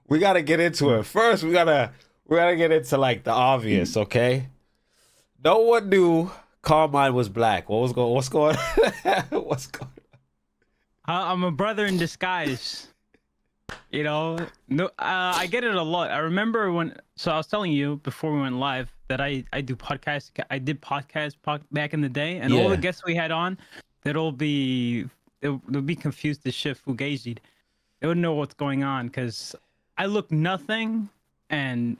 we gotta get into it. First, we gotta get into like the obvious, okay? No one knew Carmine was black. What's going what's going I'm a brother in disguise. You know, no, I get it a lot. I remember so I was telling you before we went live that I do podcasts. I did podcasts back in the day, and all the Yeah. guests we had on, they'll be confused as shit, fugazied. They wouldn't know what's going on because I look nothing, and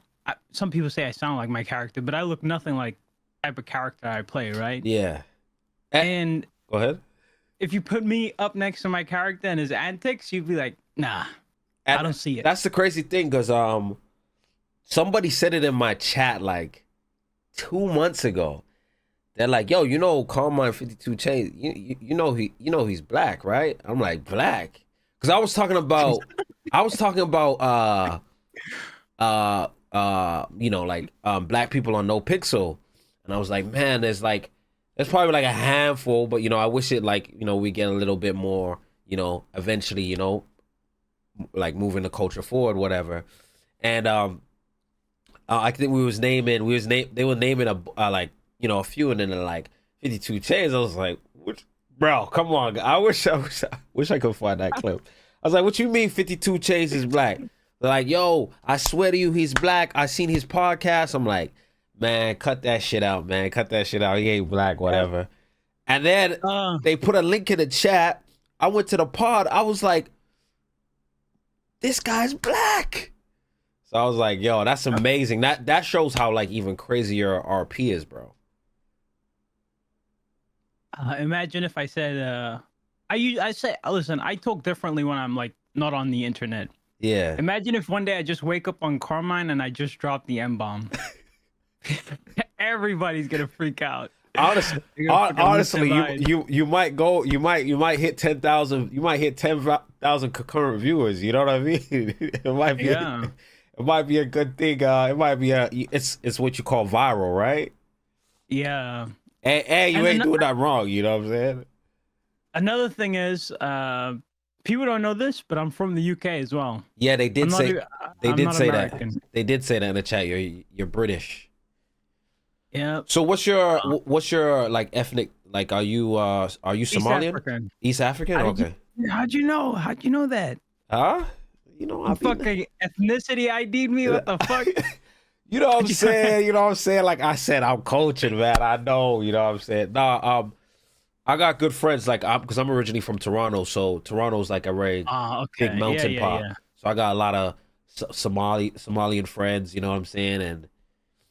some people say I sound like my character, but I look nothing like the type of character I play, right? Yeah. Eh, And Go ahead. if you put me up next to my character and his antics, you'd be like, nah, I And don't see it. that's the crazy thing, because somebody said it in my chat like 2 months ago. They're like, yo, you know Carmine 52 Chains, he's black, right? I'm like, black? Because I was talking about black people on No Pixel. And I was like, man, there's probably like a handful, but I wish it like, we get a little bit more, eventually, like moving the culture forward, whatever. And I think they were naming a few, and then they're like 52 chains. I was like, bro, come on. I wish I could find that clip. I was like, what you mean 52 chains is black? They're like, yo, I swear to you, he's black. I seen his podcast. I'm like, man, cut that shit out, man. Cut that shit out. He ain't black, whatever. And then they put a link in the chat. I went to the pod. I was like, this guy's black. So I was like, yo, that's amazing. That shows how like even crazier RP is, bro. Imagine if I said, I say, listen, I talk differently when I'm like not on the internet. Yeah. Imagine if one day I just wake up on Carmine and I just drop the M bomb. Everybody's gonna freak out. Honestly, you might hit 10,000. You might hit 10,000 concurrent viewers. You know what I mean? It might be. It might be a good thing. It's what you call viral, right? Yeah. Hey, you ain't doing that wrong. You know what I'm saying? Another thing is, people don't know this, but I'm from the UK as well. Yeah, they did say American. that. They did say that in the chat. You're British. Yeah. So what's your like ethnic, like are you Somalian? East African. East African? Okay. How'd you know? How'd you know that? Huh? You fucking ethnicity ID'd me? What the fuck? You know what I'm saying? You know what I'm saying? Like I said, I'm cultured, man. I know. You know what I'm saying? Nah, I got good friends. Like because I'm originally from Toronto, so Toronto's like a very big melting pot. Yeah. So I got a lot of Somalian friends. You know what I'm saying? And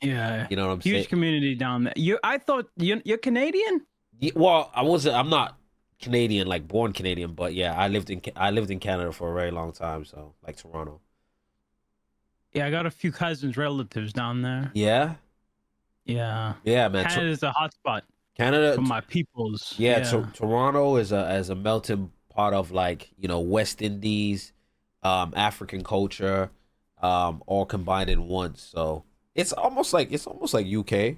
yeah, you know what I'm saying? Huge community down there. I thought you're Canadian? Yeah, well, I'm not Canadian, like born Canadian, but yeah, I lived in Canada for a very long time, so like Toronto. Yeah, I got a few cousins, relatives down there. Yeah. Yeah. Yeah, man. Canada's a hot spot. Canada for my peoples. Yeah, Toronto is a melting pot of like, West Indies, African culture, all combined in one. So it's almost like UK,